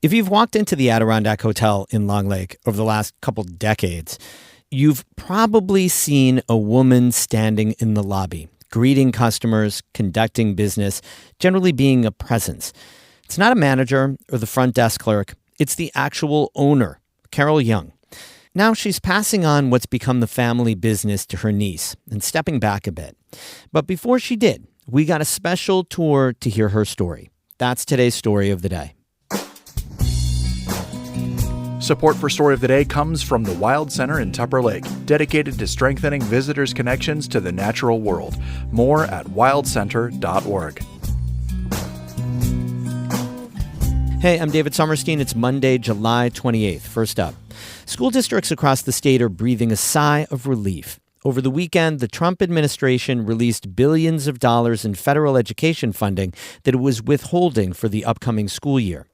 If you've walked into the Adirondack Hotel in Long Lake over the last couple decades, you've probably seen a woman standing in the lobby, greeting customers, conducting business, generally being a presence. It's not a manager or the front desk clerk. It's the actual owner, Carol Young. Now she's passing on what's become the family business to her niece and stepping back a bit. But before she did, we got a special tour to hear her story. That's today's Story of the Day. Support for Story of the Day comes from the Wild Center in Tupper Lake, dedicated to strengthening visitors' connections to the natural world. More at wildcenter.org. Hey, I'm David Sommerstein. It's Monday, July 28th. First up, school districts across the state are breathing a sigh of relief. Over the weekend, the Trump administration released billions of dollars in federal education funding that it was withholding for the upcoming school year.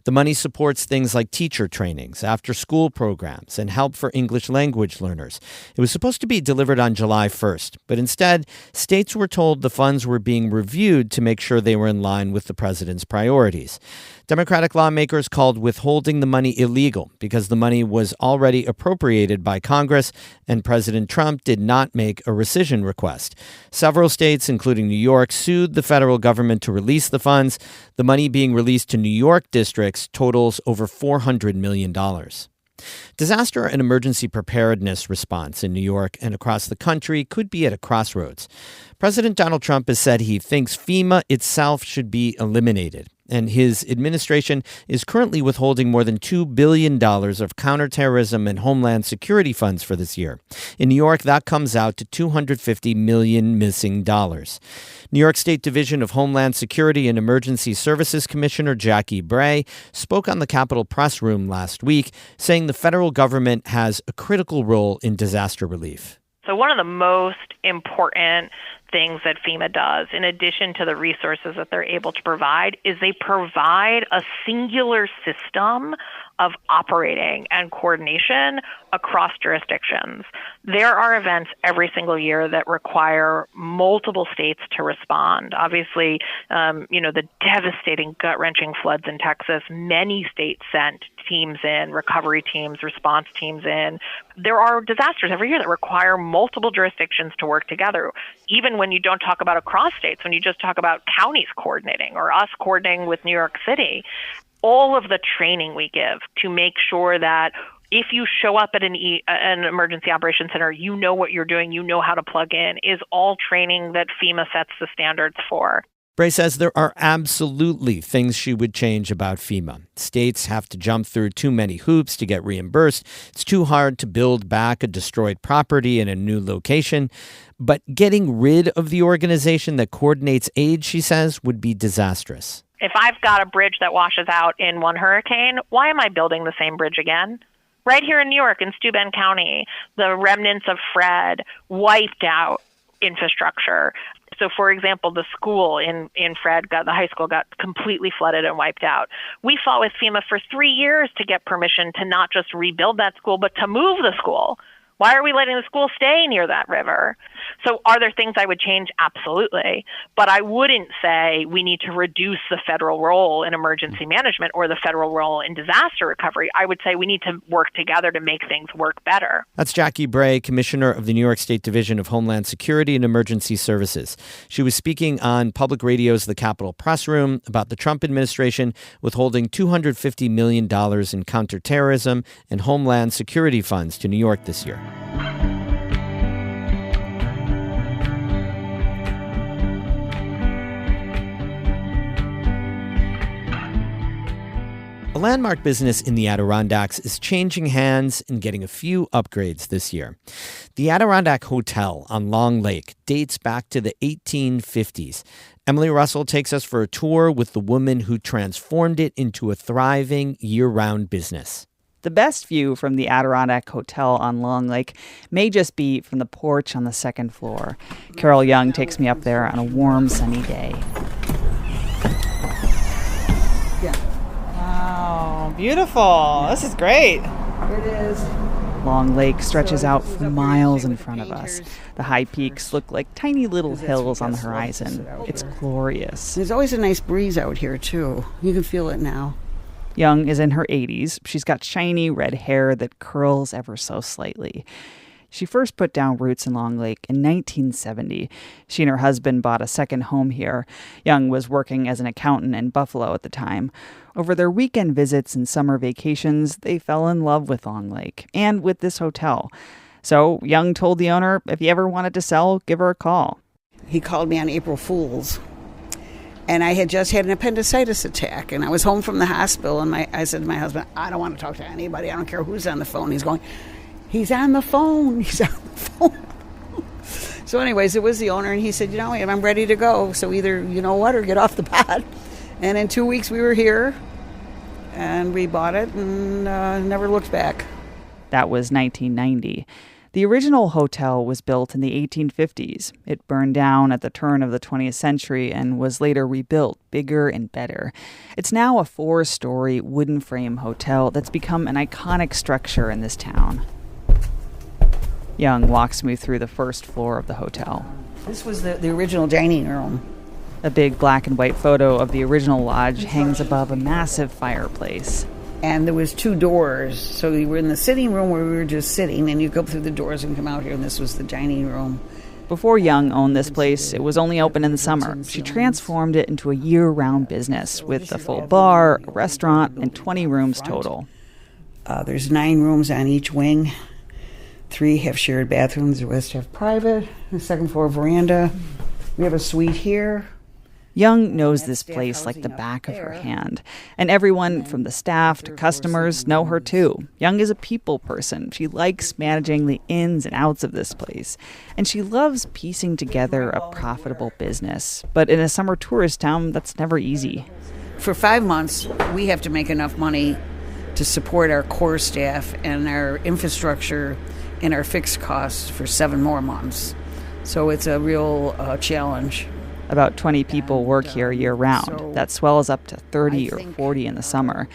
The money supports things like teacher trainings, after-school programs, and help for English language learners. It was supposed to be delivered on July 1st, but instead, states were told the funds were being reviewed to make sure they were in line with the president's priorities. Democratic lawmakers called withholding the money illegal because the money was already appropriated by Congress, and President Trump did not make a rescission request. Several states, including New York, sued the federal government to release the funds. The money being released to New York districts totals over $400 million. Disaster and emergency preparedness response in New York and across the country could be at a crossroads. President Donald Trump has said he thinks FEMA itself should be eliminated, and his administration is currently withholding more than $2 billion of counterterrorism and homeland security funds for this year. In New York, that comes out to $250 million missing dollars. New York State Division of Homeland Security and Emergency Services Commissioner Jackie Bray spoke on the Capitol Press Room last week, saying the federal government has a critical role in disaster relief. So one of the most important things that FEMA does, in addition to the resources that they're able to provide, is they provide a singular system of operating and coordination across jurisdictions. There are events every single year that require multiple states to respond. Obviously, the devastating, gut-wrenching floods in Texas, many states sent teams in, recovery teams, response teams in. There are disasters every year that require multiple jurisdictions to work together, even when you don't talk about across states, when you just talk about counties coordinating or us coordinating with New York City. All of the training we give to make sure that if you show up at an emergency operations center, you know what you're doing, you know how to plug in, is all training that FEMA sets the standards for. Bray says there are absolutely things she would change about FEMA. States have to jump through too many hoops to get reimbursed. It's too hard to build back a destroyed property in a new location. But getting rid of the organization that coordinates aid, she says, would be disastrous. If I've got a bridge that washes out in one hurricane, why am I building the same bridge again? Right here in New York, in Steuben County, the remnants of Fred wiped out infrastructure. So, for example, the school in Fred, the high school, got completely flooded and wiped out. We fought with FEMA for 3 years to get permission to not just rebuild that school, but to move the school. Why are we letting the school stay near that river? So are there things I would change? Absolutely. But I wouldn't say we need to reduce the federal role in emergency management or the federal role in disaster recovery. I would say we need to work together to make things work better. That's Jackie Bray, Commissioner of the New York State Division of Homeland Security and Emergency Services. She was speaking on public radio's The Capitol Press Room about the Trump administration withholding $250 million in counterterrorism and homeland security funds to New York this year. A landmark business in the Adirondacks is changing hands and getting a few upgrades this year. The Adirondack Hotel on Long Lake dates back to the 1850s. Emily Russell takes us for a tour with the woman who transformed it into a thriving year-round business. The best view from the Adirondack Hotel on Long Lake may just be from the porch on the second floor. Carol Young takes me up there on a warm, sunny day. Wow, beautiful. This is great. It is. Long Lake stretches out for miles in front of us. The high peaks look like tiny little hills on the horizon. It's glorious. There's always a nice breeze out here, too. You can feel it now. Young is in her 80s. She's got shiny red hair that curls ever so slightly. She first put down roots in Long Lake in 1970. She and her husband bought a second home here. Young was working as an accountant in Buffalo at the time. Over their weekend visits and summer vacations, they fell in love with Long Lake and with this hotel. So Young told the owner, if he ever wanted to sell, give her a call. He called me on April Fool's. And I had just had an appendicitis attack, and I was home from the hospital, and I said to my husband, I don't want to talk to anybody. I don't care who's on the phone. He's going, he's on the phone. He's on the phone. So anyways, it was the owner, and he said, I'm ready to go. So either, or get off the pot. And in 2 weeks, we were here, and we bought it, and never looked back. That was 1990. The original hotel was built in the 1850s. It burned down at the turn of the 20th century and was later rebuilt, bigger and better. It's now a 4-story wooden frame hotel that's become an iconic structure in this town. Young walks me through the first floor of the hotel. This was the original dining room. A big black and white photo of the original lodge hangs above a massive fireplace. And there was 2 doors, so we were in the sitting room where we were just sitting, and you go through the doors and come out here, and this was the dining room. Before Young owned this place, it was only open in the summer. She transformed it into a year-round business with a full bar, a restaurant, and 20 rooms total. There's 9 rooms on each wing. 3 have shared bathrooms, the rest have private. The second floor veranda. We have a suite here. Young knows this place like the back of her hand. And everyone from the staff to customers know her too. Young is a people person. She likes managing the ins and outs of this place. And she loves piecing together a profitable business. But in a summer tourist town, that's never easy. For 5 months, we have to make enough money to support our core staff and our infrastructure and our fixed costs for 7 more months. So it's a real challenge. About 20 people work here year-round. That swells up to 30 or 40 in the summer.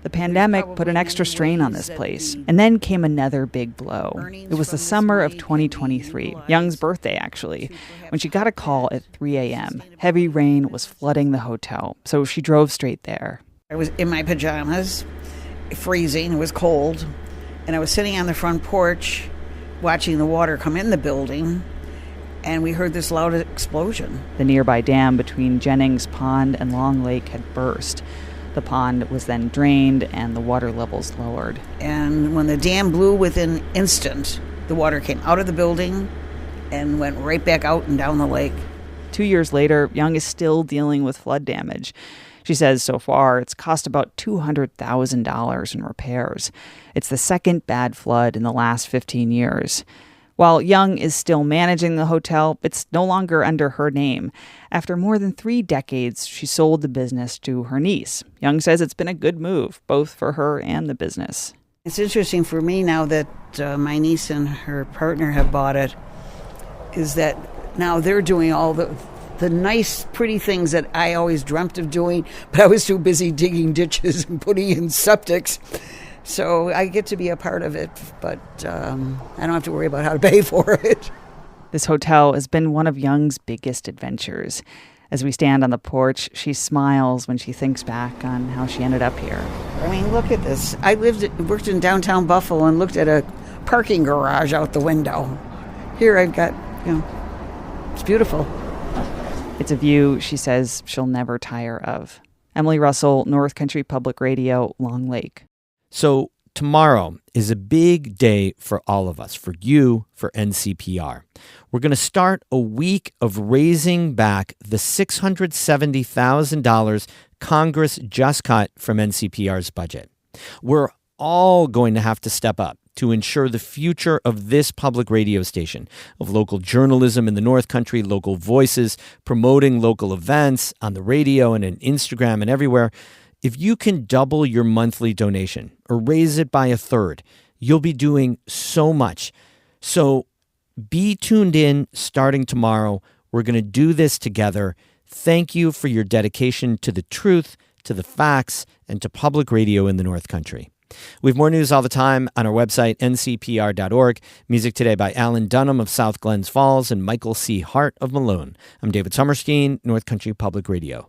The pandemic put an extra strain on this place. And then came another big blow. It was the summer of 2023, Young's birthday, actually, when she got a call at 3 a.m. Heavy rain was flooding the hotel, so she drove straight there. I was in my pajamas, freezing, it was cold, and I was sitting on the front porch watching the water come in the building. And we heard this loud explosion. The nearby dam between Jennings Pond and Long Lake had burst. The pond was then drained and the water levels lowered. And when the dam blew within an instant, the water came out of the building and went right back out and down the lake. 2 years later, Young is still dealing with flood damage. She says so far it's cost about $200,000 in repairs. It's the second bad flood in the last 15 years. While Young is still managing the hotel, it's no longer under her name. After more than 3 decades, she sold the business to her niece. Young says it's been a good move, both for her and the business. It's interesting for me now that my niece and her partner have bought it, is that now they're doing all the nice, pretty things that I always dreamt of doing, but I was too busy digging ditches and putting in septics. So I get to be a part of it, but I don't have to worry about how to pay for it. This hotel has been one of Young's biggest adventures. As we stand on the porch, she smiles when she thinks back on how she ended up here. I mean, look at this. I worked in downtown Buffalo and looked at a parking garage out the window. Here I've got, it's beautiful. It's a view she says she'll never tire of. Emily Russell, North Country Public Radio, Long Lake. So tomorrow is a big day for all of us, for you, for NCPR. We're going to start a week of raising back the $670,000 Congress just cut from NCPR's budget. We're all going to have to step up to ensure the future of this public radio station, of local journalism in the North Country, local voices, promoting local events on the radio and on Instagram and everywhere. If you can double your monthly donation or raise it by 1/3, you'll be doing so much. So be tuned in starting tomorrow. We're going to do this together. Thank you for your dedication to the truth, to the facts, and to public radio in the North Country. We have more news all the time on our website, ncpr.org. Music today by Alan Dunham of South Glens Falls and Michael C. Hart of Malone. I'm David Sommerstein, North Country Public Radio.